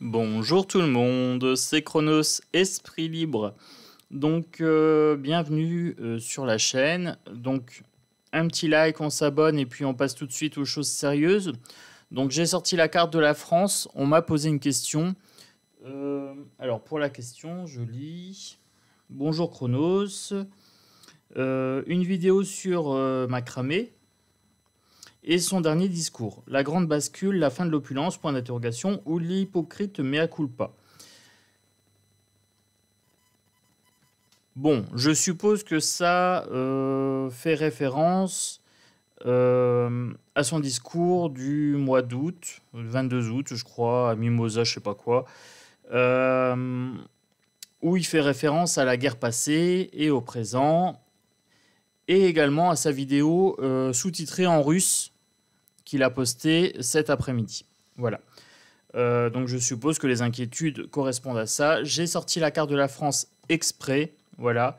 Bonjour tout le monde, c'est Chronos Esprit Libre. Donc bienvenue sur la chaîne. Donc un petit like, on s'abonne et puis on passe tout de suite aux choses sérieuses. Donc j'ai sorti la carte de la France, on m'a posé une question. Alors pour la question, je lis. Bonjour Chronos. Une vidéo sur Macramé et son dernier discours. La grande bascule, la fin de l'opulence, point d'interrogation, ou l'hypocrite mea culpa. Bon, je suppose que ça fait référence à son discours du mois d'août, le 22 août, je crois, à Mimosa, je sais pas quoi, où il fait référence à la guerre passée et au présent, et également à sa vidéo sous-titrée en russe qu'il a postée cet après-midi. Voilà. Donc je suppose que les inquiétudes correspondent à ça. J'ai sorti la carte de la France exprès, voilà,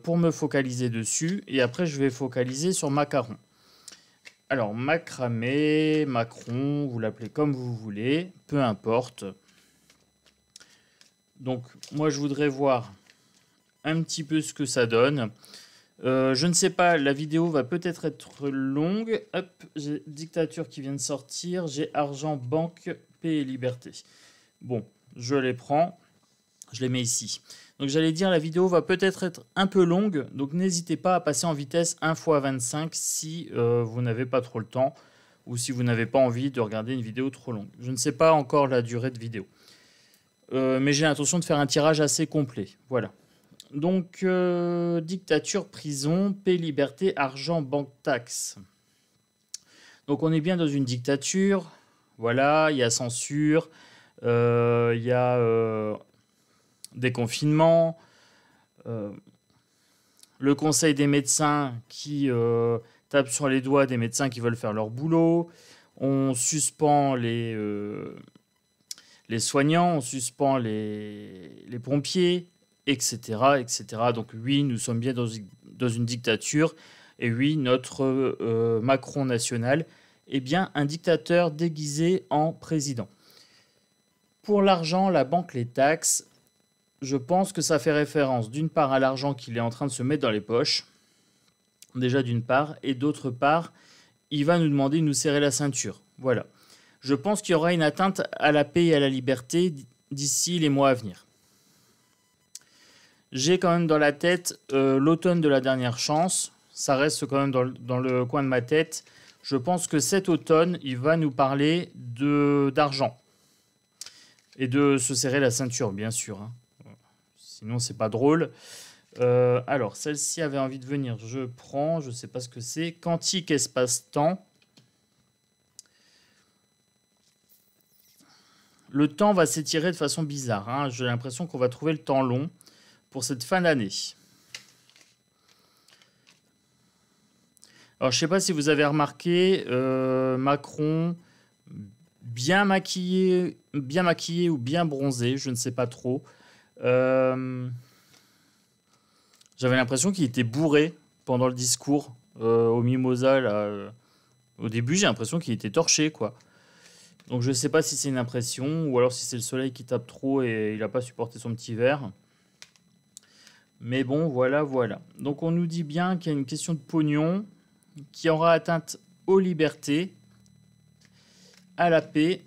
pour me focaliser dessus. Et après, je vais focaliser sur Macaron. Alors, Macramé, Macron, vous l'appelez comme vous voulez, peu importe. Donc, moi, je voudrais voir un petit peu ce que ça donne. Je ne sais pas, la vidéo va peut-être être longue. Hop, j'ai dictature qui vient de sortir. J'ai argent, banque, paix et liberté. Bon, je les prends. Je les mets ici. Donc j'allais dire, la vidéo va peut-être être un peu longue. Donc n'hésitez pas à passer en vitesse 1x25 si vous n'avez pas trop le temps. Ou si vous n'avez pas envie de regarder une vidéo trop longue. Je ne sais pas encore la durée de vidéo. Mais j'ai l'intention de faire un tirage assez complet. Voilà. Donc, dictature, prison, paix, liberté, argent, banque, taxe. Donc, on est bien dans une dictature. Voilà, il y a censure, il y a déconfinement, le conseil des médecins qui tape sur les doigts des médecins qui veulent faire leur boulot. On suspend les soignants, on suspend les pompiers, etc., etc. Donc oui, nous sommes bien dans une dictature. Et oui, notre Macron national est bien un dictateur déguisé en président. Pour l'argent, la banque, les taxes, je pense que ça fait référence d'une part à l'argent qu'il est en train de se mettre dans les poches, déjà d'une part, et d'autre part, il va nous demander de nous serrer la ceinture. Voilà. Je pense qu'il y aura une atteinte à la paix et à la liberté d'ici les mois à venir. J'ai quand même dans la tête l'automne de la dernière chance. Ça reste quand même dans le coin de ma tête. Je pense que cet automne, il va nous parler d'argent. Et de se serrer la ceinture, bien sûr. Hein. Sinon, c'est pas drôle. Alors, celle-ci avait envie de venir. Je prends, je ne sais pas ce que c'est. Quantique espace-temps. Le temps va s'étirer de façon bizarre. Hein. J'ai l'impression qu'on va trouver le temps long pour cette fin d'année. Alors, je ne sais pas si vous avez remarqué, Macron, bien maquillé ou bien bronzé, je ne sais pas trop. J'avais l'impression qu'il était bourré pendant le discours au Mimosa. Là, au début, j'ai l'impression qu'il était torché, quoi. Donc je ne sais pas si c'est une impression ou alors si c'est le soleil qui tape trop et il n'a pas supporté son petit verre. Mais bon, voilà, voilà. Donc on nous dit bien qu'il y a une question de pognon qui aura atteinte aux libertés, à la paix,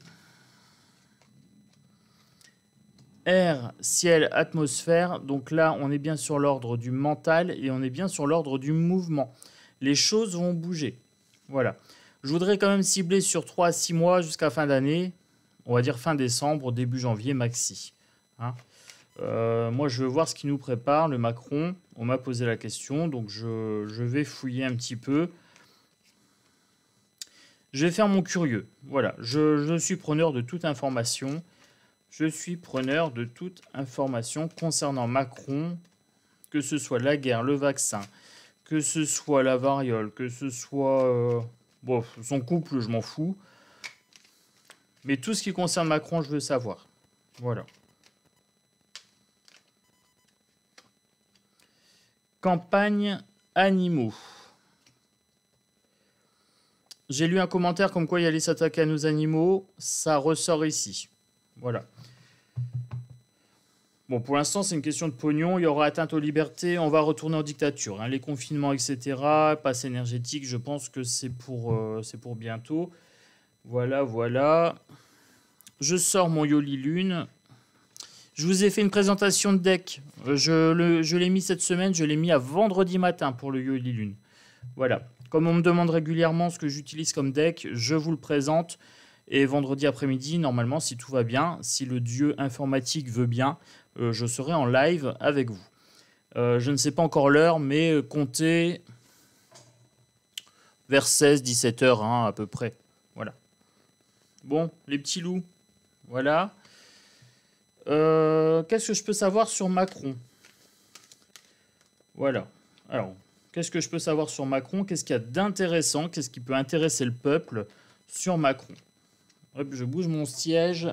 air, ciel, atmosphère. Donc là, on est bien sur l'ordre du mental et on est bien sur l'ordre du mouvement. Les choses vont bouger. Voilà. Je voudrais quand même cibler sur 3 à 6 mois jusqu'à fin d'année. On va dire fin décembre, début janvier, maxi. Hein, moi, je veux voir ce qui nous prépare, le Macron. On m'a posé la question, donc je vais fouiller un petit peu. Je vais faire mon curieux. Voilà, je suis preneur de toute information. Je suis preneur de toute information concernant Macron, que ce soit la guerre, le vaccin, que ce soit la variole, que ce soit bon, son couple, je m'en fous. Mais tout ce qui concerne Macron, je veux savoir. Voilà. Campagne animaux. J'ai lu un commentaire comme quoi il allait s'attaquer à nos animaux. Ça ressort ici. Voilà. Bon, pour l'instant, c'est une question de pognon. Il y aura atteinte aux libertés. On va retourner en dictature. Hein. Les confinements, etc. Passe énergétique, je pense que c'est pour bientôt. Voilà, voilà. Je sors mon Yoli Lune. Je vous ai fait une présentation de deck. Je l'ai mis cette semaine. Je l'ai mis à vendredi matin pour le Yoli Lune. Voilà. Comme on me demande régulièrement ce que j'utilise comme deck, je vous le présente. Et vendredi après-midi, normalement, si tout va bien, si le dieu informatique veut bien, je serai en live avec vous. Je ne sais pas encore l'heure, mais comptez vers 16-17 heures hein, à peu près. Voilà. Bon, les petits loups, voilà. Qu'est-ce que je peux savoir sur Macron? Voilà. Alors, qu'est-ce que je peux savoir sur Macron? Qu'est-ce qu'il y a d'intéressant? Qu'est-ce qui peut intéresser le peuple sur Macron? Hop, je bouge mon siège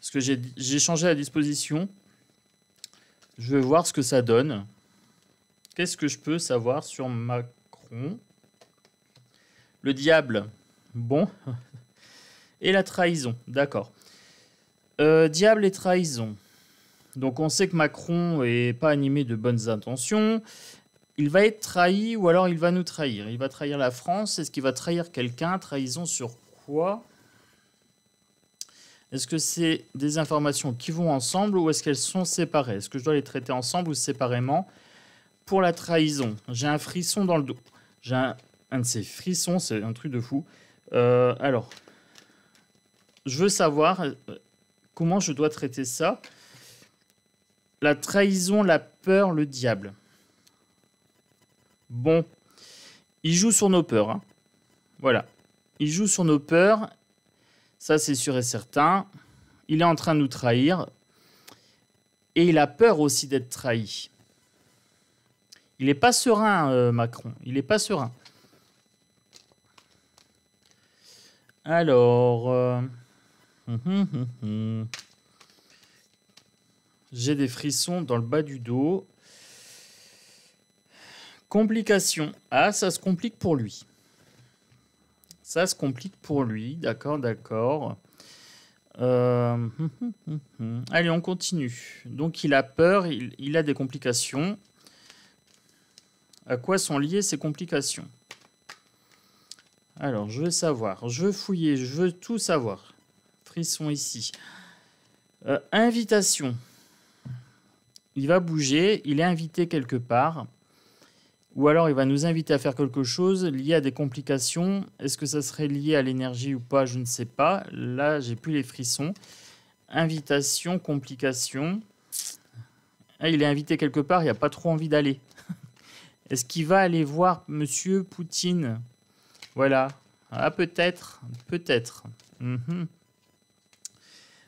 parce que j'ai changé la disposition. Je vais voir ce que ça donne. Qu'est-ce que je peux savoir sur Macron? Le diable. Bon. Et la trahison. D'accord. Diable et trahison. Donc on sait que Macron n'est pas animé de bonnes intentions. Il va être trahi ou alors il va nous trahir. Il va trahir la France. Est-ce qu'il va trahir quelqu'un? Trahison sur quoi? Est-ce que c'est des informations qui vont ensemble ou est-ce qu'elles sont séparées? Est-ce que je dois les traiter ensemble ou séparément? Pour la trahison, j'ai un frisson dans le dos. J'ai un de ces frissons, c'est un truc de fou. Alors, je veux savoir comment je dois traiter ça. La trahison, la peur, le diable. Bon, il joue sur nos peurs. Hein. Voilà, il joue sur nos peurs. Ça, c'est sûr et certain. Il est en train de nous trahir. Et il a peur aussi d'être trahi. Il n'est pas serein, Macron. Il n'est pas serein. Alors... J'ai des frissons dans le bas du dos. Complications. Ah, ça se complique pour lui. Ça se complique pour lui. D'accord, d'accord. Allez, on continue. Donc, il a peur, il a des complications. À quoi sont liées ces complications? Alors, je veux savoir. Je veux fouiller. Je veux tout savoir. Frisson ici. Invitation. Il va bouger. Il est invité quelque part. Ou alors, il va nous inviter à faire quelque chose lié à des complications. Est-ce que ça serait lié à l'énergie ou pas? Je ne sais pas. Là, j'ai plus les frissons. Invitation, complication. Ah, il est invité quelque part. Il n'y a pas trop envie d'aller. Est-ce qu'il va aller voir Monsieur Poutine? Voilà. Ah, peut-être. Peut-être.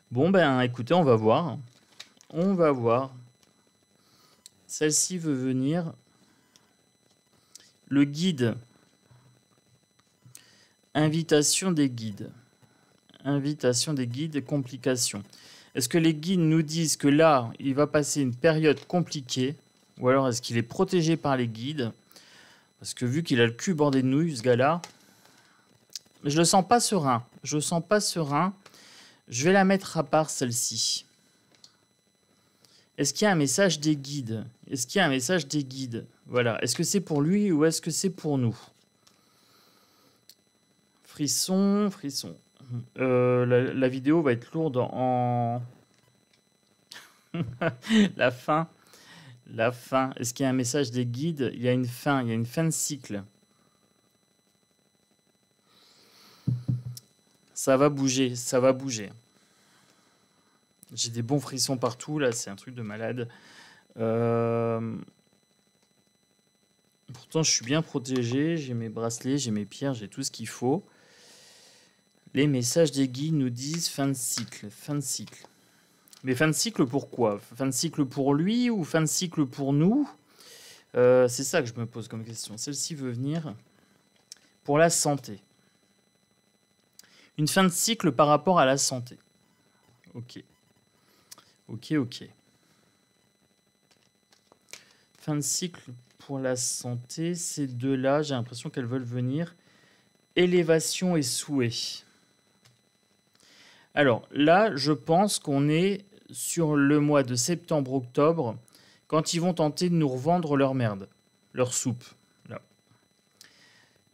Bon, ben, écoutez, on va voir. On va voir. Celle-ci veut venir. Le guide. Invitation des guides. Invitation des guides et complications. Est-ce que les guides nous disent que là, il va passer une période compliquée? Ou alors est-ce qu'il est protégé par les guides? Parce que vu qu'il a le cul bordé de nouilles, ce gars-là, je le sens pas serein. Je le sens pas serein. Je vais la mettre à part, celle-ci. Est-ce qu'il y a un message des guides? Est-ce qu'il y a un message des guides? Voilà. Est-ce que c'est pour lui ou est-ce que c'est pour nous? Frisson, frisson. La vidéo va être lourde en... La fin. La fin. Est-ce qu'il y a un message des guides? Il y a une fin. Il y a une fin de cycle. Ça va bouger. Ça va bouger. J'ai des bons frissons partout. Là, c'est un truc de malade. Pourtant, je suis bien protégé. J'ai mes bracelets, j'ai mes pierres, j'ai tout ce qu'il faut. Les messages des guides nous disent fin de cycle. Fin de cycle. Mais fin de cycle pour quoi? Fin de cycle pour lui ou fin de cycle pour nous? C'est ça que je me pose comme question. Celle-ci veut venir pour la santé. Une fin de cycle par rapport à la santé. Ok. Ok, ok. Fin de cycle pour la santé. Ces deux-là, j'ai l'impression qu'elles veulent venir. Élévation et souhait. Alors là, je pense qu'on est sur le mois de septembre-octobre, quand ils vont tenter de nous revendre leur merde, leur soupe. Là.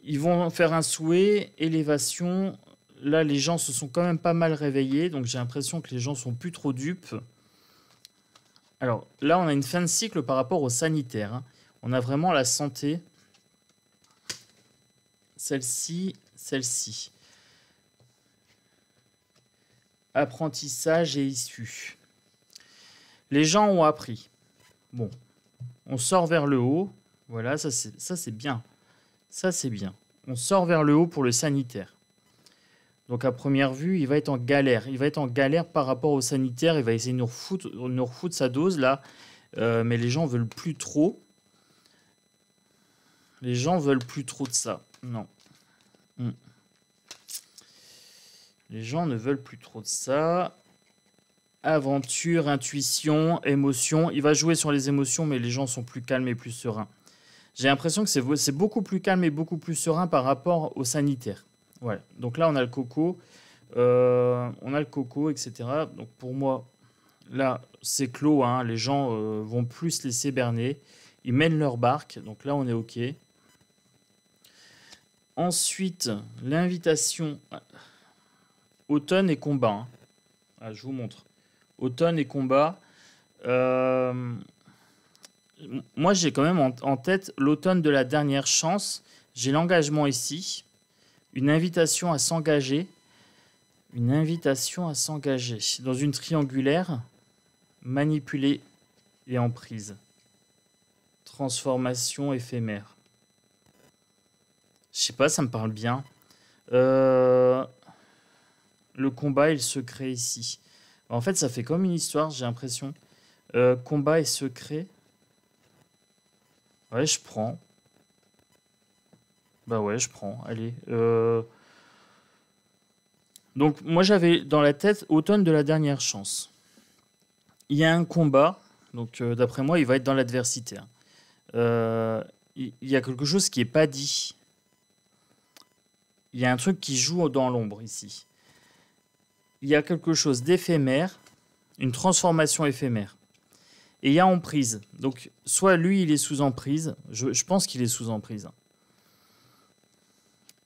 Ils vont faire un souhait, élévation. Là, les gens se sont quand même pas mal réveillés, donc j'ai l'impression que les gens sont plus trop dupes. Alors là, on a une fin de cycle par rapport au sanitaire. Hein. On a vraiment la santé. Celle-ci, celle-ci. Apprentissage et issue. Les gens ont appris. Bon, on sort vers le haut. Voilà, ça c'est bien. Ça c'est bien. On sort vers le haut pour le sanitaire. Donc à première vue, il va être en galère. Il va être en galère par rapport au sanitaire. Il va essayer de nous refoutre sa dose là. Mais les gens veulent plus trop. Les gens veulent plus trop de ça. Non. Les gens ne veulent plus trop de ça. Aventure, intuition, émotion. Il va jouer sur les émotions, mais les gens sont plus calmes et plus sereins. J'ai l'impression que c'est beaucoup plus calme et beaucoup plus serein par rapport au sanitaire. Voilà. Donc là, on a le coco. Etc. Donc pour moi, là, c'est clos. Hein. Les gens vont plus se laisser berner. Ils mènent leur barque. Donc là, on est OK. Ensuite, l'invitation. Automne et combat. Hein. Ah, je vous montre. Automne et combat. Moi, j'ai quand même en tête l'automne de la dernière chance. J'ai l'engagement ici. Une invitation à s'engager. Une invitation à s'engager. Dans une triangulaire, manipulée et en prise. Transformation éphémère. Je sais pas, ça me parle bien. Le combat et le secret ici. En fait, ça fait comme une histoire, j'ai l'impression. Combat et secret. Ouais, je prends. Bah ouais, je prends. Allez. Donc, moi, j'avais dans la tête automne de la dernière chance. Il y a un combat. Donc, d'après moi, il va être dans l'adversité. Hein. Il y a quelque chose qui n'est pas dit. Il y a un truc qui joue dans l'ombre ici. Il y a quelque chose d'éphémère, une transformation éphémère. Et il y a emprise. Donc, soit lui, il est sous emprise. Je pense qu'il est sous emprise.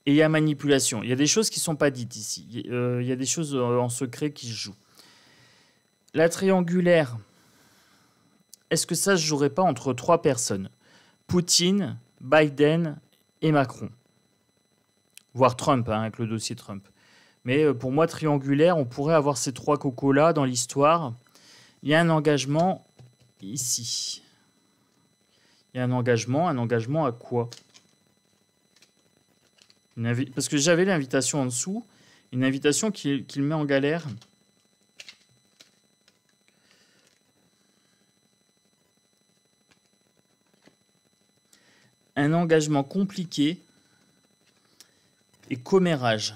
Et il y a manipulation. Il y a des choses qui ne sont pas dites ici. Il y a des choses en secret qui se jouent. La triangulaire, est-ce que ça ne se jouerait pas entre 3 personnes? Poutine, Biden et Macron. Voire Trump, hein, avec le dossier Trump. Mais pour moi, triangulaire, on pourrait avoir ces 3 cocos-là dans l'histoire. Il y a un engagement ici. Il y a un engagement à quoi? Parce que j'avais l'invitation en dessous, une invitation qui le met en galère. Un engagement compliqué et commérage.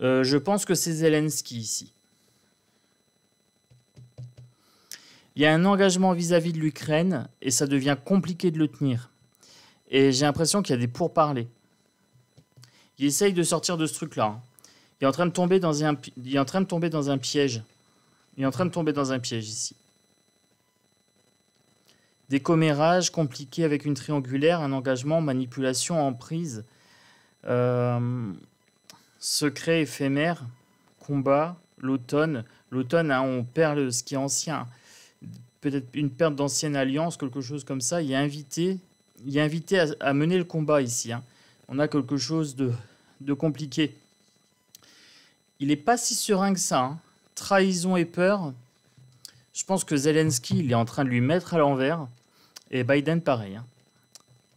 Je pense que c'est Zelensky ici. Il y a un engagement vis-à-vis de l'Ukraine et ça devient compliqué de le tenir. Et j'ai l'impression qu'il y a des pourparlers. Il essaye de sortir de ce truc-là. Hein. Il est en train de tomber dans un piège. Il est en train de tomber dans un piège ici. Des commérages compliqués avec une triangulaire, un engagement, manipulation, emprise, secret éphémère, combat, l'automne. L'automne, hein, on perd ce qui est ancien. Peut-être une perte d'ancienne alliance, quelque chose comme ça. Il est invité à mener le combat ici. Hein. On a quelque chose de compliqué. Il n'est pas si serein que ça. Hein. Trahison et peur. Je pense que Zelensky, il est en train de lui mettre à l'envers. Et Biden, pareil. Hein.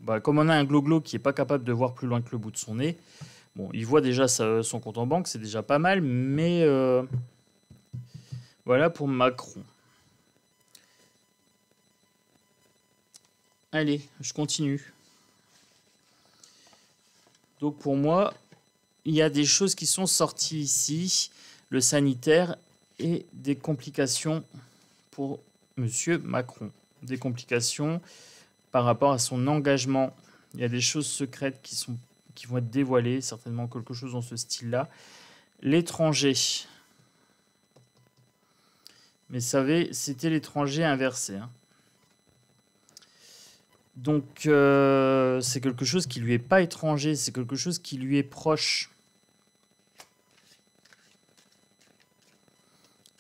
Bah, comme on a un glo-glo qui n'est pas capable de voir plus loin que le bout de son nez, bon, il voit déjà son compte en banque, c'est déjà pas mal. Mais voilà pour Macron. Allez, je continue. Donc pour moi, il y a des choses qui sont sorties ici, le sanitaire et des complications pour Monsieur Macron. Des complications par rapport à son engagement. Il y a des choses secrètes qui vont être dévoilées, certainement quelque chose dans ce style-là. L'étranger. Mais savez, c'était l'étranger inversé. Hein. Donc, c'est quelque chose qui lui est pas étranger, c'est quelque chose qui lui est proche.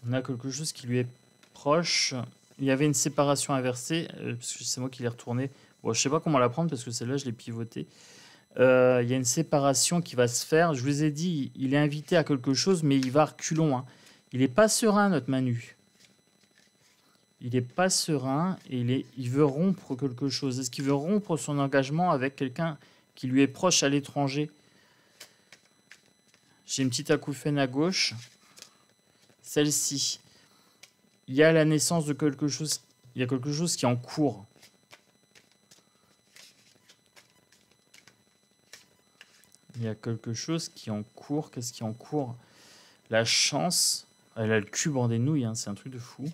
On a quelque chose qui lui est proche. Il y avait une séparation inversée, parce que c'est moi qui l'ai retourné. Bon, je sais pas comment la prendre, parce que celle-là, je l'ai pivotée. Il y a une séparation qui va se faire. Je vous ai dit, il est invité à quelque chose, mais il va reculons. Hein. Il n'est pas serein, notre Manu. Il n'est pas serein et il veut rompre quelque chose. Est-ce qu'il veut rompre son engagement avec quelqu'un qui lui est proche à l'étranger? J'ai une petite acouphène à gauche. Celle-ci. Il y a la naissance de quelque chose. Il y a quelque chose qui est en cours. Il y a quelque chose qui est en cours. Qu'est-ce qui est en cours? La chance. Elle a le cul bord des nouilles. Hein. C'est un truc de fou.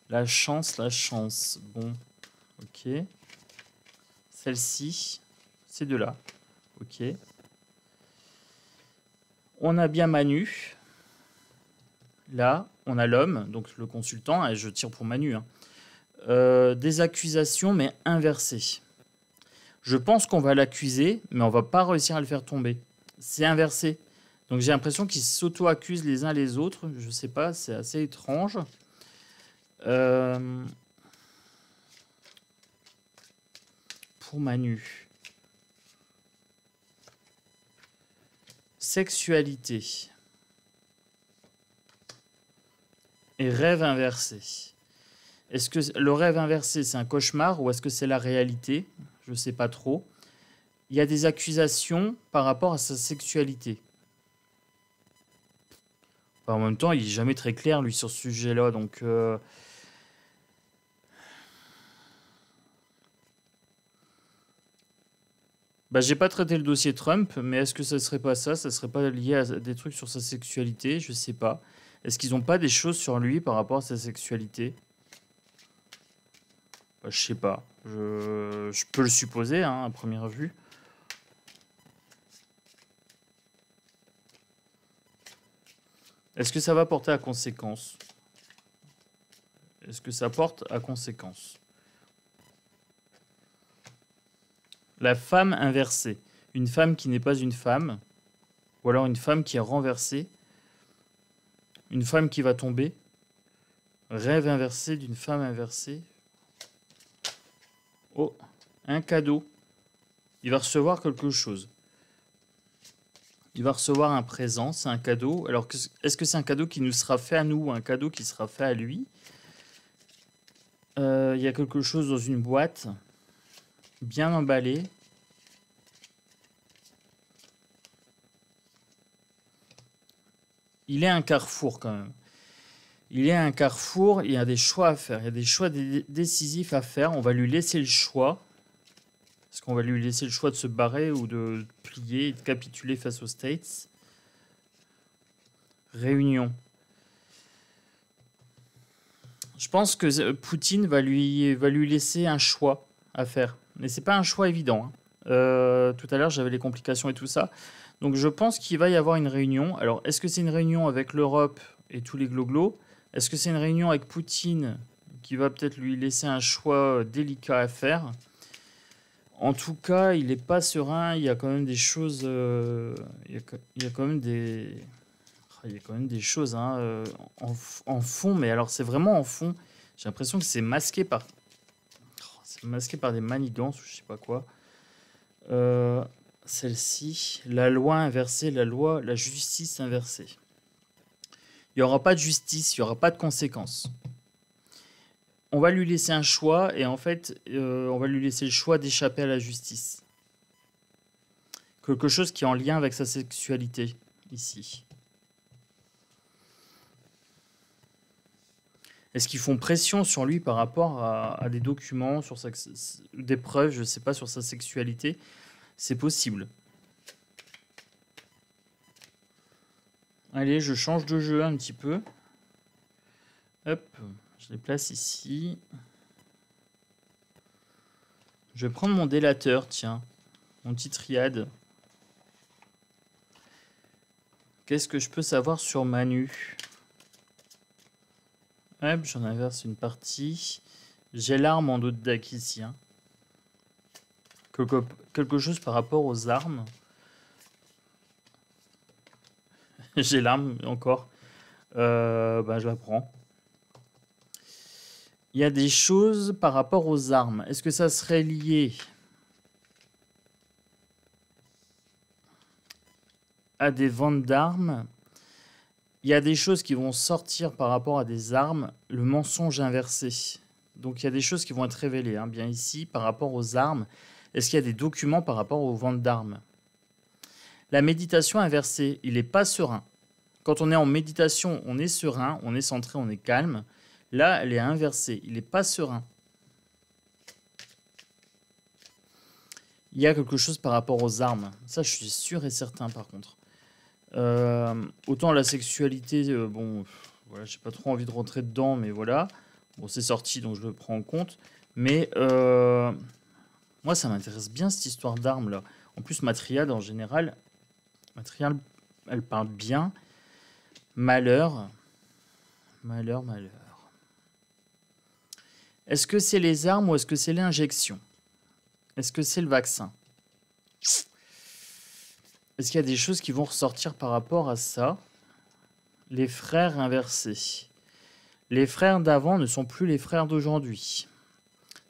La chance, la chance. Bon, ok. Celle-ci, ces deux-là. Ok. On a bien Manu. Là, on a l'homme, donc le consultant, et je tire pour Manu. Hein. Des accusations, mais inversées. Je pense qu'on va l'accuser, mais on va pas réussir à le faire tomber. C'est inversé. Donc j'ai l'impression qu'ils s'auto-accusent les uns les autres. Je sais pas, c'est assez étrange. Pour Manu. Sexualité. Et rêve inversé. Est-ce que le rêve inversé, c'est un cauchemar ou est-ce que c'est la réalité? Je ne sais pas trop. Il y a des accusations par rapport à sa sexualité. Enfin, en même temps, il n'est jamais très clair, lui, sur ce sujet-là. Donc, bah, j'ai pas traité le dossier Trump, mais est-ce que ça serait pas ça? Ça serait pas lié à des trucs sur sa sexualité? Je sais pas. Est-ce qu'ils n'ont pas des choses sur lui par rapport à sa sexualité? Bah, je sais pas. Je peux le supposer, hein, à première vue. Est-ce que ça va porter à conséquence? Est-ce que ça porte à conséquence? La femme inversée. Une femme qui n'est pas une femme. Ou alors une femme qui est renversée. Une femme qui va tomber. Rêve inversé d'une femme inversée. Oh, un cadeau. Il va recevoir quelque chose. Il va recevoir un présent, c'est un cadeau. Alors, est-ce que c'est un cadeau qui nous sera fait à nous ou un cadeau qui sera fait à lui? Il y a quelque chose dans une boîte, bien emballé. Il est un carrefour quand même. Il est un carrefour, il y a des choix à faire. Il y a des choix décisifs à faire. On va lui laisser le choix. Est-ce qu'on va lui laisser le choix de se barrer ou de plier et de capituler face aux States? Réunion. Je pense que Poutine va lui laisser un choix à faire. Mais c'est pas un choix évident. Hein. Tout à l'heure, j'avais les complications et tout ça. Donc je pense qu'il va y avoir une réunion. Alors, est-ce que c'est une réunion avec l'Europe et tous les gloglos? Est-ce que c'est une réunion avec Poutine qui va peut-être lui laisser un choix délicat à faire? En tout cas, il n'est pas serein. Il y a quand même des choses. Il y a quand même des. Il y a quand même des choses hein, en fond, mais alors c'est vraiment en fond. J'ai l'impression que c'est masqué par. C'est masqué par des manigances ou je sais pas quoi. Celle-ci, la loi inversée, la justice inversée. Il n'y aura pas de justice, il n'y aura pas de conséquences. On va lui laisser un choix et en fait, on va lui laisser le choix d'échapper à la justice. Quelque chose qui est en lien avec sa sexualité, ici. Est-ce qu'ils font pression sur lui par rapport à des documents, sur des preuves, je ne sais pas, sur sa sexualité? C'est possible. Allez, je change de jeu un petit peu. Hop, je les place ici. Je vais prendre mon délateur, tiens. Mon petit triade. Qu'est-ce que je peux savoir sur Manu? Hop, j'en inverse une partie. J'ai l'arme en dos de deck ici. Hein. Quelque chose par rapport aux armes. J'ai l'arme encore. Je la prends. Il y a des choses par rapport aux armes. Est-ce que ça serait lié à des ventes d'armes? Il y a des choses qui vont sortir par rapport à des armes. Le mensonge inversé. Donc il y a des choses qui vont être révélées. Hein, bien ici, par rapport aux armes. Est-ce qu'il y a des documents par rapport aux ventes d'armes? La méditation inversée, il n'est pas serein. Quand on est en méditation, on est serein, on est centré, on est calme. Là, elle est inversée. Il n'est pas serein. Il y a quelque chose par rapport aux armes. Ça, je suis sûr et certain, par contre. Autant la sexualité, voilà, j'ai pas trop envie de rentrer dedans, mais voilà. Bon, c'est sorti, donc je le prends en compte. Mais moi, ça m'intéresse bien, cette histoire d'armes-là. En plus, Matriade, en général, Matriade, elle parle bien. Malheur. Malheur, malheur. Est-ce que c'est les armes ou est-ce que c'est l'injection? Est-ce que c'est le vaccin? Est-ce qu'il y a des choses qui vont ressortir par rapport à ça? Les frères inversés. Les frères d'avant ne sont plus les frères d'aujourd'hui.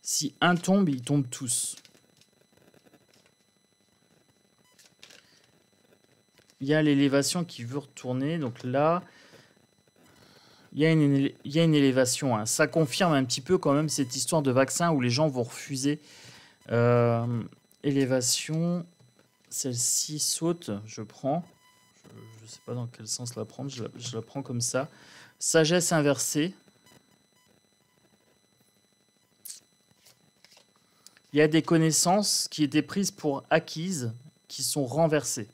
Si un tombe, ils tombent tous. Il y a l'élévation qui veut retourner. Donc là, il y a une élévation. Hein. Ça confirme un petit peu quand même cette histoire de vaccin où les gens vont refuser. Élévation, celle-ci saute, je prends. Je ne sais pas dans quel sens la prendre. Je la prends comme ça. Sagesse inversée. Il y a des connaissances qui étaient prises pour acquises qui sont renversées.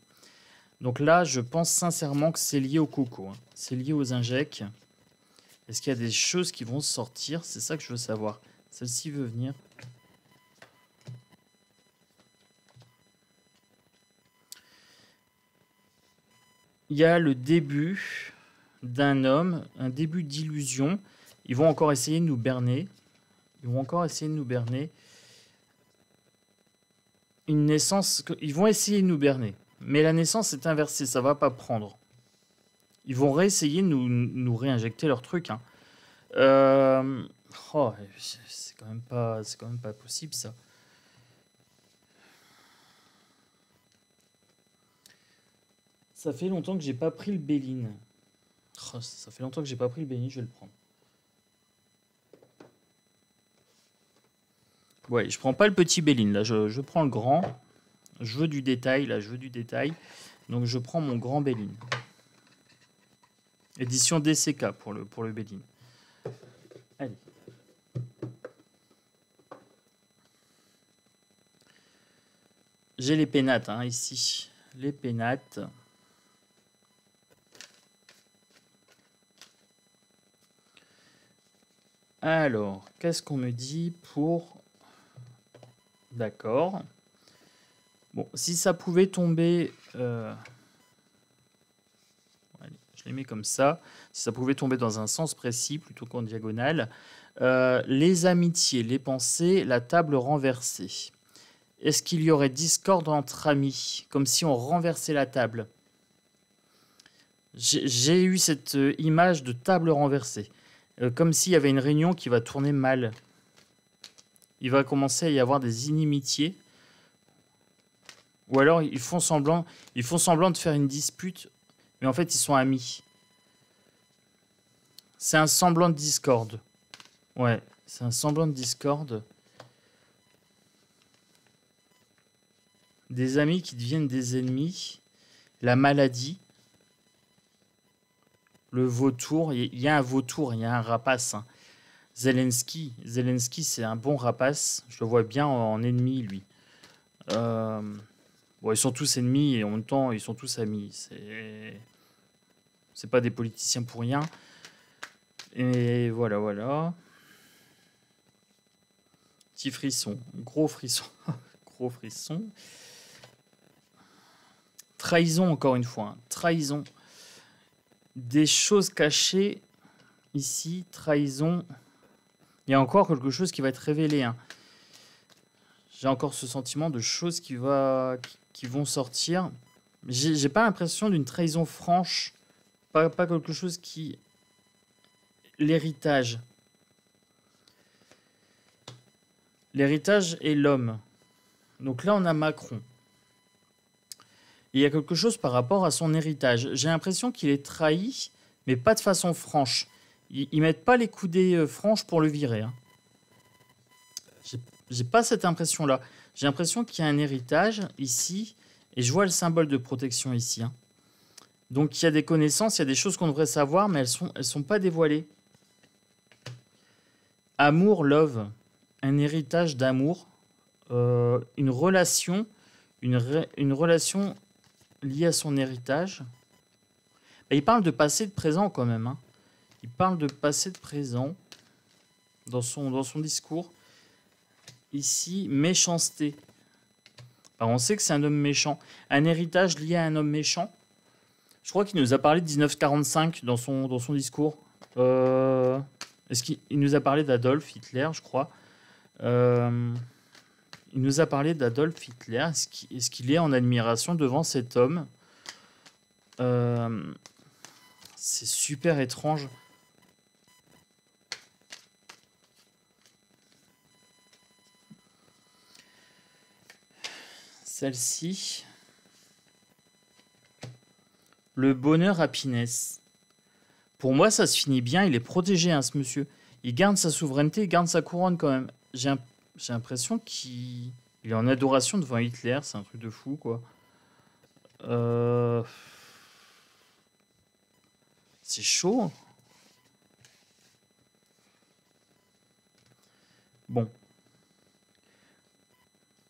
Donc là, je pense sincèrement que c'est lié au coco. Hein. C'est lié aux injects. Est-ce qu'il y a des choses qui vont sortir? C'est ça que je veux savoir. Celle-ci veut venir. Il y a le début d'un homme, un début d'illusion. Ils vont encore essayer de nous berner. Une naissance, ils vont essayer de nous berner. Mais la naissance est inversée, ça va pas prendre. Ils vont réessayer de nous réinjecter leur truc. Hein. C'est quand même pas possible ça. Ça fait longtemps que j'ai pas pris le Béline. Ça fait longtemps que j'ai pas pris le Béline, je vais le prendre. Ouais, je prends pas le petit Béline, là, je prends le grand. Je veux du détail, là, je veux du détail. Donc je prends mon grand Béline. Édition DCK pour le Béline. Allez. J'ai les pénates, hein, ici. Les pénates. Alors, qu'est-ce qu'on me dit pour... D'accord. Bon, si ça pouvait tomber... Allez, je les mets comme ça. Si ça pouvait tomber dans un sens précis plutôt qu'en diagonale. Les amitiés, les pensées, la table renversée. Est-ce qu'il y aurait discorde entre amis? Comme si on renversait la table. J'ai eu cette image de table renversée. Comme s'il y avait une réunion qui va tourner mal. Il va commencer à y avoir des inimitiés. Ou alors ils font semblant de faire une dispute, mais en fait ils sont amis. C'est un semblant de discorde. Ouais, c'est un semblant de discorde. Des amis qui deviennent des ennemis. La maladie. Le vautour. Il y a un vautour, il y a un rapace. Hein. Zelensky, c'est un bon rapace. Je le vois bien en ennemi, lui. Bon, ils sont tous ennemis et en même temps, ils sont tous amis. C'est pas des politiciens pour rien. Et voilà, voilà. Petit frisson, gros frisson. Gros frisson. Trahison, encore une fois. Hein. Trahison. Des choses cachées ici, trahison. Il y a encore quelque chose qui va être révélé. Hein. J'ai encore ce sentiment de choses qui vont sortir. J'ai pas l'impression d'une trahison franche. Pas quelque chose qui... L'héritage. L'héritage est l'homme. Donc là, on a Macron. Et il y a quelque chose par rapport à son héritage. J'ai l'impression qu'il est trahi, mais pas de façon franche. Ils mettent pas les coudées franches pour le virer. Hein. J'ai pas cette impression-là. J'ai l'impression qu'il y a un héritage ici, et je vois le symbole de protection ici. Hein. Donc il y a des connaissances, il y a des choses qu'on devrait savoir, mais elles sont pas dévoilées. Amour, love, un héritage d'amour, une relation liée à son héritage. Et il parle de passé et de présent quand même. Hein. Il parle de passé et de présent dans son discours. Ici, méchanceté. Alors, on sait que c'est un homme méchant. Un héritage lié à un homme méchant. Je crois qu'il nous a parlé de 1945 dans son discours. Est-ce qu'il nous a parlé d'Adolf Hitler, je crois. Il nous a parlé d'Adolf Hitler. Est-ce qu'il est en admiration devant cet homme? C'est super étrange. Celle-ci. Le bonheur, happiness. Pour moi, ça se finit bien. Il est protégé, hein, ce monsieur. Il garde sa souveraineté, il garde sa couronne quand même. J'ai l'impression qu'il est en adoration devant Hitler. C'est un truc de fou, quoi. C'est chaud. Bon.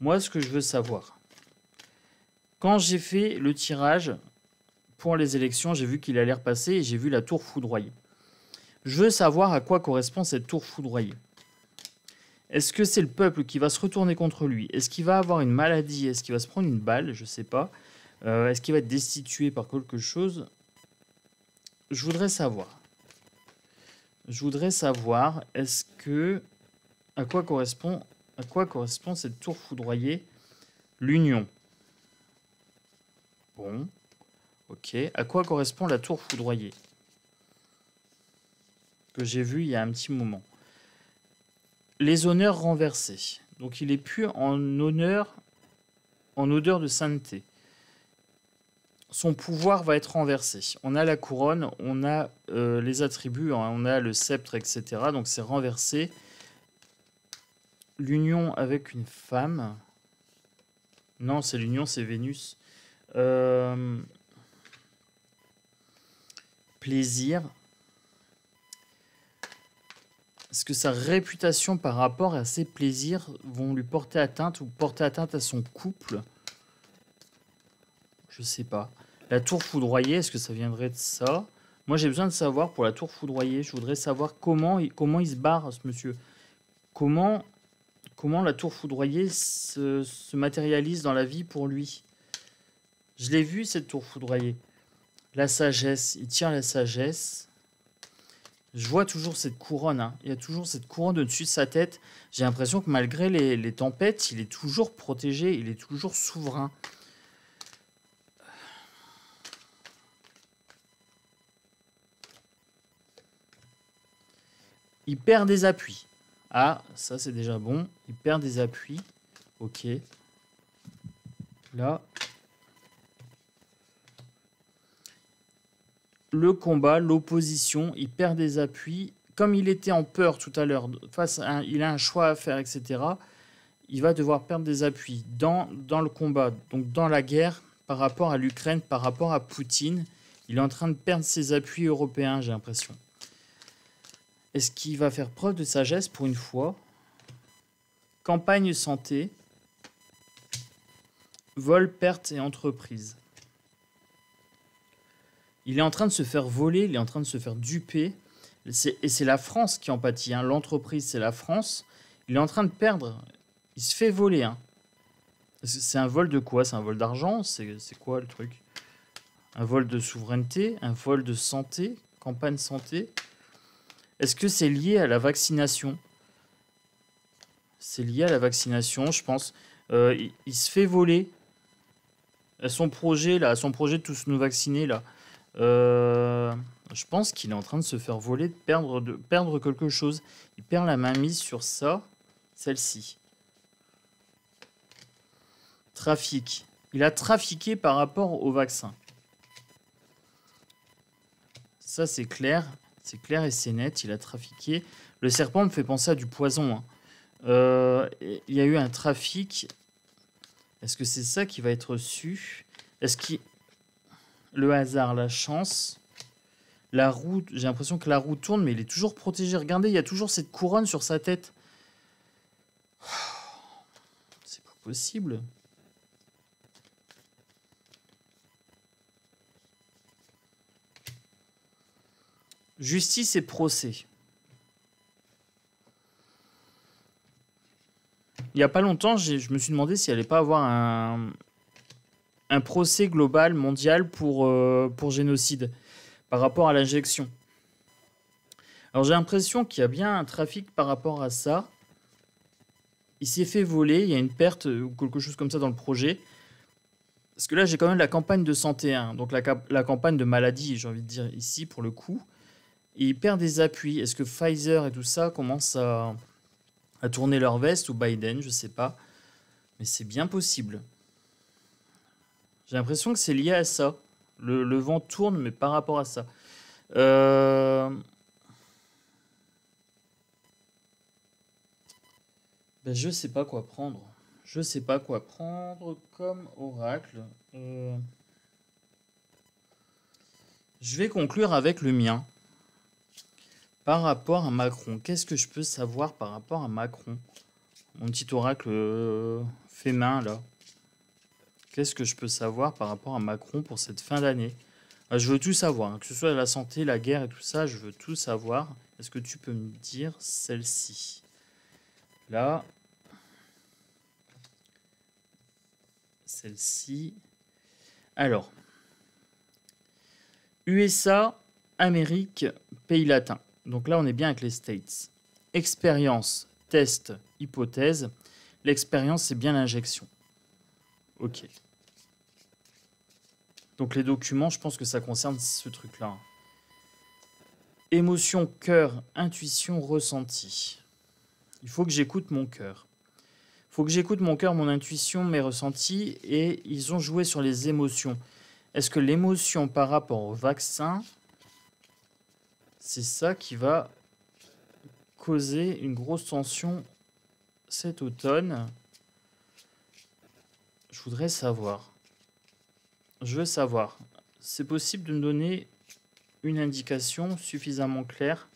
Moi, ce que je veux savoir. Quand j'ai fait le tirage pour les élections, j'ai vu qu'il allait repasser et j'ai vu la tour foudroyée. Je veux savoir à quoi correspond cette tour foudroyée. Est-ce que c'est le peuple qui va se retourner contre lui? Est-ce qu'il va avoir une maladie? Est-ce qu'il va se prendre une balle? Je ne sais pas. Est-ce qu'il va être destitué par quelque chose? Je voudrais savoir. Est-ce que... À quoi correspond cette tour foudroyée? L'union. Bon. Ok. À quoi correspond la tour foudroyée? Que j'ai vu il y a un petit moment. Les honneurs renversés. Donc il est plus en odeur de sainteté. Son pouvoir va être renversé. On a la couronne, on a les attributs, on a le sceptre, etc. Donc c'est renversé. L'union avec une femme. Non, c'est l'union, c'est Vénus. Plaisir. Est-ce que sa réputation par rapport à ses plaisirs vont lui porter atteinte ou porter atteinte à son couple? Je sais pas. La tour foudroyée, est-ce que ça viendrait de ça? Moi, j'ai besoin de savoir pour la tour foudroyée. Je voudrais savoir comment il se barre, ce monsieur. Comment la tour foudroyée se matérialise dans la vie pour lui. Je l'ai vu, cette tour foudroyée. La sagesse. Il tient la sagesse. Je vois toujours cette couronne. Hein. Il y a toujours cette couronne au-dessus de sa tête. J'ai l'impression que malgré les tempêtes, il est toujours protégé. Il est toujours souverain. Il perd des appuis. Ah, ça c'est déjà bon. Il perd des appuis. Ok. Là. Le combat, l'opposition, il perd des appuis. Comme il était en peur tout à l'heure, il a un choix à faire, etc. Il va devoir perdre des appuis dans le combat, donc dans la guerre, par rapport à l'Ukraine, par rapport à Poutine. Il est en train de perdre ses appuis européens, j'ai l'impression. Est-ce qu'il va faire preuve de sagesse pour une fois? Campagne santé. Vol, perte et entreprise. Il est en train de se faire voler, il est en train de se faire duper. Et c'est la France qui en pâtit. Hein. L'entreprise, c'est la France. Il est en train de perdre. Il se fait voler. Hein. C'est un vol de quoi? C'est un vol d'argent? C'est quoi le truc? Un vol de souveraineté, un vol de santé, campagne santé. Est-ce que c'est lié à la vaccination? C'est lié à la vaccination, je pense. Il se fait voler à son projet, là, à son projet de tous nous vacciner, là. Je pense qu'il est en train de se faire voler, de perdre quelque chose. Il perd la mainmise sur ça, celle-ci. Trafic. Il a trafiqué par rapport au vaccin. Ça, c'est clair. C'est clair et c'est net. Il a trafiqué. Le serpent me fait penser à du poison. Il y a eu un trafic. Est-ce que c'est ça qui va être reçu? Est-ce qu'il... Le hasard, la chance... La roue, j'ai l'impression que la roue tourne, mais il est toujours protégé. Regardez, il y a toujours cette couronne sur sa tête. C'est pas possible. Justice et procès. Il n'y a pas longtemps, je me suis demandé s'il n'allait pas avoir un procès global, mondial, pour génocide, par rapport à l'injection. Alors j'ai l'impression qu'il y a bien un trafic par rapport à ça. Il s'est fait voler, il y a une perte ou quelque chose comme ça dans le projet. Parce que là, j'ai quand même la campagne de santé, hein, donc la campagne de maladie, j'ai envie de dire ici, pour le coup. Et il perd des appuis. Est-ce que Pfizer et tout ça commencent à tourner leur veste, ou Biden, je sais pas. Mais c'est bien possible. J'ai l'impression que c'est lié à ça. Le vent tourne, mais par rapport à ça. Ben, je sais pas quoi prendre. Je sais pas quoi prendre comme oracle. Je vais conclure avec le mien. Par rapport à Macron, qu'est-ce que je peux savoir par rapport à Macron? Mon petit oracle fait main, là. Qu'est-ce que je peux savoir par rapport à Macron pour cette fin d'année? Je veux tout savoir, hein, que ce soit la santé, la guerre et tout ça, je veux tout savoir. Est-ce que tu peux me dire celle-ci? Là. Celle-ci. Alors. USA, Amérique, pays latin. Donc là, on est bien avec les States. Expérience, test, hypothèse. L'expérience, c'est bien l'injection. Ok. Donc les documents, je pense que ça concerne ce truc-là. Émotion, cœur, intuition, ressenti. Il faut que j'écoute mon cœur. Il faut que j'écoute mon cœur, mon intuition, mes ressentis. Et ils ont joué sur les émotions. Est-ce que l'émotion par rapport au vaccin, c'est ça qui va causer une grosse tension cet automne? Je voudrais savoir. Je veux savoir. C'est possible de me donner une indication suffisamment claire?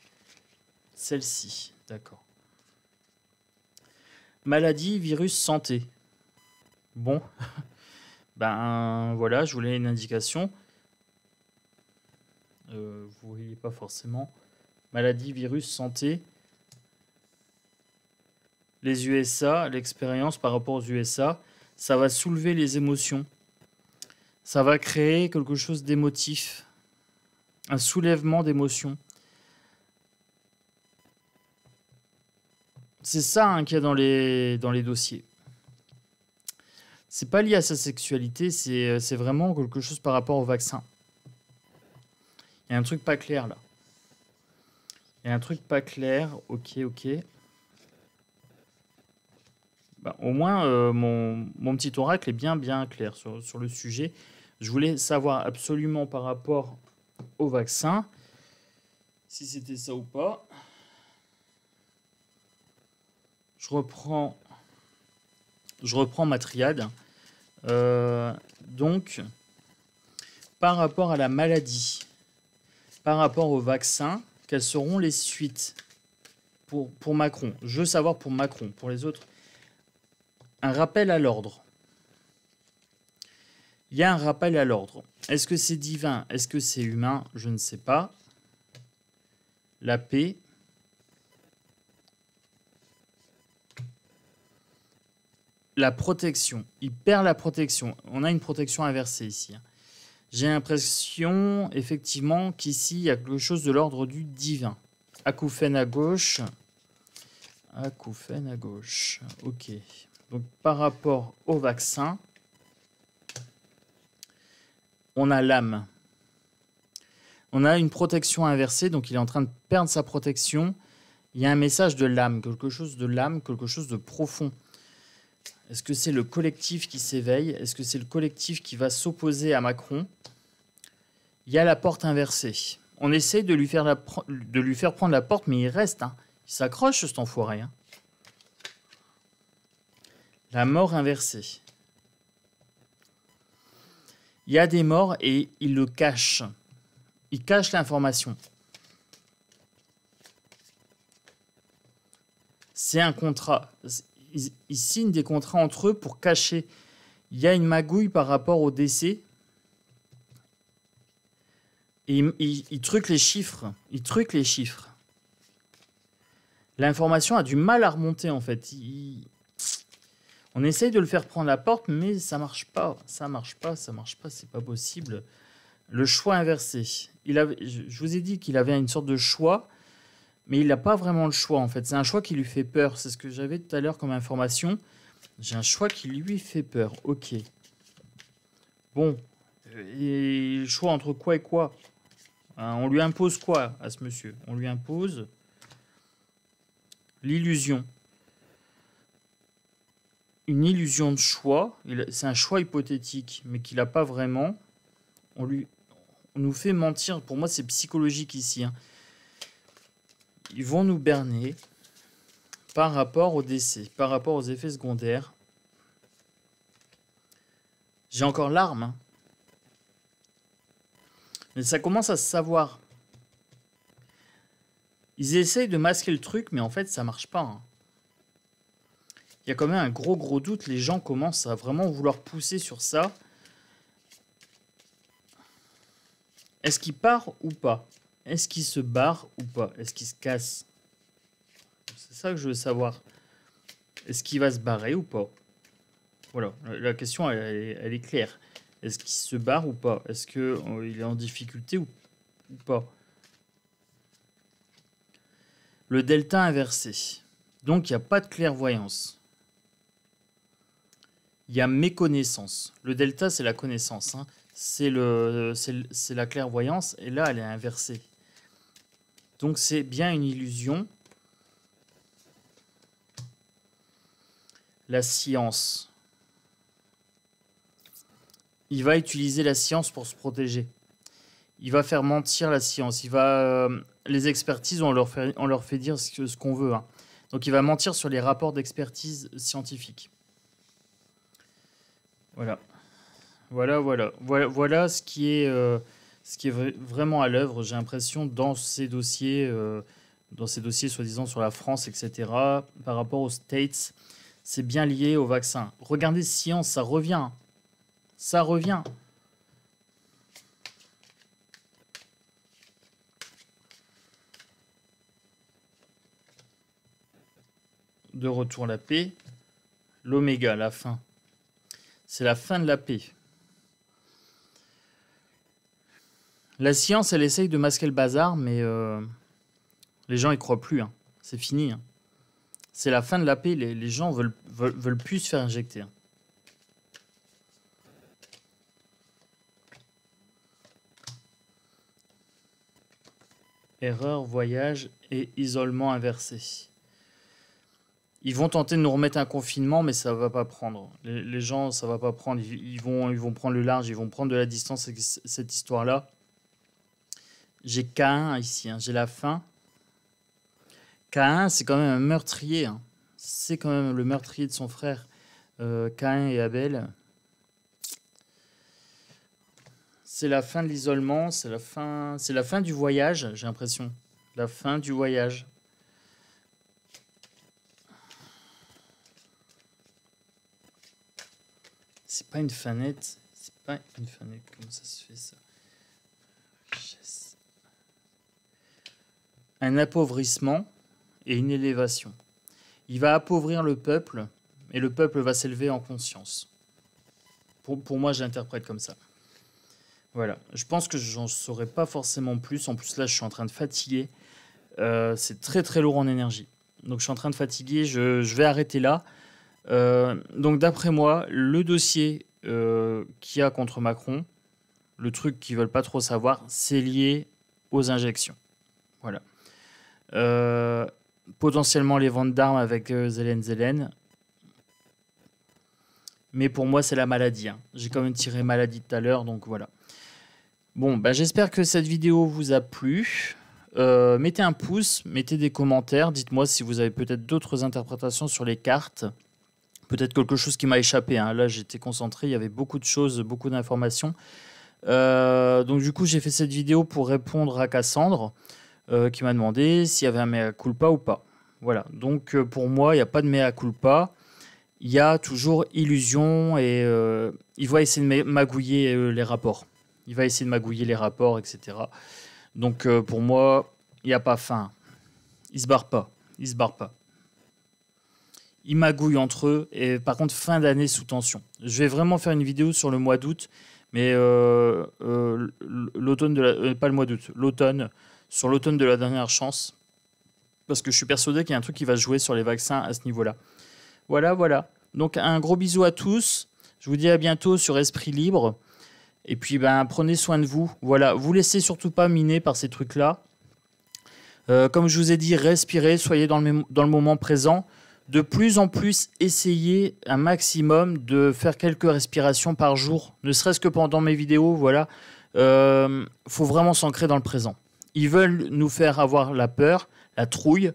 Celle-ci, d'accord. Maladie, virus, santé. Bon, ben voilà, je voulais une indication. Vous voyez pas forcément. Maladie, virus, santé. Les USA, l'expérience par rapport aux USA, ça va soulever les émotions. Ça va créer quelque chose d'émotif. Un soulèvement d'émotions. C'est ça hein, qu'il y a dans les dossiers. C'est pas lié à sa sexualité, c'est vraiment quelque chose par rapport au vaccin. Il y a un truc pas clair là. Il y a un truc pas clair. Ok. Bah, au moins, mon petit oracle est bien clair sur le sujet. Je voulais savoir absolument par rapport au vaccin, si c'était ça ou pas. Je reprends ma triade. Donc, par rapport à la maladie, par rapport au vaccin, quelles seront les suites pour Macron? Je veux savoir pour Macron, pour les autres. Un rappel à l'ordre. Il y a un rappel à l'ordre. Est-ce que c'est divin? Est-ce que c'est humain? Je ne sais pas. La paix. La protection. Il perd la protection. On a une protection inversée ici. J'ai l'impression, effectivement, qu'ici, il y a quelque chose de l'ordre du divin. Acouphène à gauche. Acouphène à gauche. Ok. Donc, par rapport au vaccin, on a l'âme. On a une protection inversée, donc il est en train de perdre sa protection. Il y a un message de l'âme, quelque chose de profond. Est-ce que c'est le collectif qui s'éveille? Est-ce que c'est le collectif qui va s'opposer à Macron? Il y a la porte inversée. On essaie de lui faire prendre la porte, mais il reste. Hein. Il s'accroche, cet enfoiré. Hein. La mort inversée. Il y a des morts et il le cache. Il cache l'information. C'est un contrat. Ils signent des contrats entre eux pour cacher. Il y a une magouille par rapport au décès. Et il truque les chiffres. Il truque les chiffres. L'information a du mal à remonter, en fait. On essaye de le faire prendre la porte, mais ça marche pas. Ça marche pas, c'est pas possible. Le choix inversé. Je vous ai dit qu'il avait une sorte de choix, mais il n'a pas vraiment le choix, en fait. C'est un choix qui lui fait peur. C'est ce que j'avais tout à l'heure comme information. J'ai un choix qui lui fait peur. Ok. Bon. Et le choix entre quoi et quoi? On lui impose quoi à ce monsieur? On lui impose l'illusion. Une illusion de choix. C'est un choix hypothétique, mais qu'il n'a pas vraiment. On nous fait mentir. Pour moi, c'est psychologique ici. Hein. Ils vont nous berner par rapport au décès, par rapport aux effets secondaires. J'ai encore l'arme. Hein. Mais ça commence à se savoir. Ils essayent de masquer le truc, mais en fait, ça marche pas. Hein. Il y a quand même un gros doute. Les gens commencent à vraiment vouloir pousser sur ça. Est-ce qu'il part ou pas? Est-ce qu'il se barre ou pas? Est-ce qu'il se casse? C'est ça que je veux savoir. Est-ce qu'il va se barrer ou pas? Voilà, la question, elle est claire. Est-ce qu'il se barre ou pas? Est-ce qu'il est en difficulté ou pas? Le delta inversé. Donc, il n'y a pas de clairvoyance. Il y a méconnaissance. Le delta, c'est la connaissance. Hein. C'est la clairvoyance. Et là, elle est inversée. Donc, c'est bien une illusion. La science. Il va utiliser la science pour se protéger. Il va faire mentir la science. Les expertises, on leur fait dire ce qu'on veut. Hein. Donc, il va mentir sur les rapports d'expertise scientifique. Voilà ce qui est vraiment à l'œuvre, j'ai l'impression, dans ces dossiers soi-disant sur la France, etc., par rapport aux States, c'est bien lié au vaccin. Regardez Science, ça revient. Ça revient. De retour la paix. L'oméga, la fin. C'est la fin de la paix. La science, elle essaye de masquer le bazar, mais les gens y croient plus. Hein. C'est fini. Hein. C'est la fin de la paix. Les gens veulent plus se faire injecter. Hein. Erreur, voyage et isolement inversé. Ils vont tenter de nous remettre un confinement, mais ça va pas prendre. Les gens, ça va pas prendre. Ils vont prendre le large, ils vont prendre de la distance avec cette histoire-là. J'ai Caïn ici, hein, j'ai la fin. Caïn, c'est quand même un meurtrier. Hein. C'est quand même le meurtrier de son frère. Caïn et Abel. C'est la fin de l'isolement, c'est la fin du voyage, j'ai l'impression. La fin du voyage. C'est pas une fin nette. C'est pas une fin nette. Comment ça se fait, ça? Richesse. Un appauvrissement et une élévation. Il va appauvrir le peuple et le peuple va s'élever en conscience. Pour moi, j'interprète comme ça. Voilà. Je pense que j'en saurai pas forcément plus. En plus, là, je suis en train de fatiguer. C'est très très lourd en énergie. Donc, je suis en train de fatiguer. Je vais arrêter là. Donc, d'après moi, le dossier qu'il y a contre Macron, le truc qu'ils veulent pas trop savoir, c'est lié aux injections. Voilà. Potentiellement les ventes d'armes avec Zelensky. Mais pour moi, c'est la maladie. Hein. J'ai quand même tiré maladie tout à l'heure, donc voilà. Bon, bah, j'espère que cette vidéo vous a plu. Mettez un pouce, mettez des commentaires. Dites-moi si vous avez peut-être d'autres interprétations sur les cartes. Peut-être quelque chose qui m'a échappé. Hein. Là, j'étais concentré, il y avait beaucoup de choses, beaucoup d'informations. Donc du coup, j'ai fait cette vidéo pour répondre à Cassandre, qui m'a demandé s'il y avait un mea culpa ou pas. Voilà, donc pour moi, il n'y a pas de mea culpa. Il y a toujours illusion et il va essayer de magouiller les rapports. Il va essayer de magouiller les rapports, etc. Donc pour moi, il n'y a pas fin. Ils se barrent pas. Ils se barrent pas. Ils magouillent entre eux. Et par contre, fin d'année sous tension. Je vais vraiment faire une vidéo sur le mois d'août. Mais l'automne de la, pas le mois d'août, l'automne, sur l'automne de la dernière chance. Parce que je suis persuadé qu'il y a un truc qui va se jouer sur les vaccins à ce niveau-là. Voilà, voilà. Donc un gros bisou à tous. Je vous dis à bientôt sur Esprit Libre. Et puis ben, prenez soin de vous. Voilà, vous laissez surtout pas miner par ces trucs-là. Comme je vous ai dit, respirez, soyez dans le moment présent. De plus en plus, essayez un maximum de faire quelques respirations par jour, ne serait-ce que pendant mes vidéos. Voilà, faut vraiment s'ancrer dans le présent. Ils veulent nous faire avoir la peur, la trouille,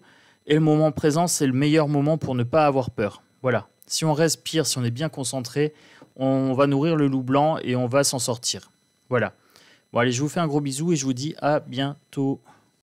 et le moment présent, c'est le meilleur moment pour ne pas avoir peur. Voilà, si on respire, si on est bien concentré, on va nourrir le loup blanc et on va s'en sortir. Voilà. Bon allez, je vous fais un gros bisou et je vous dis à bientôt.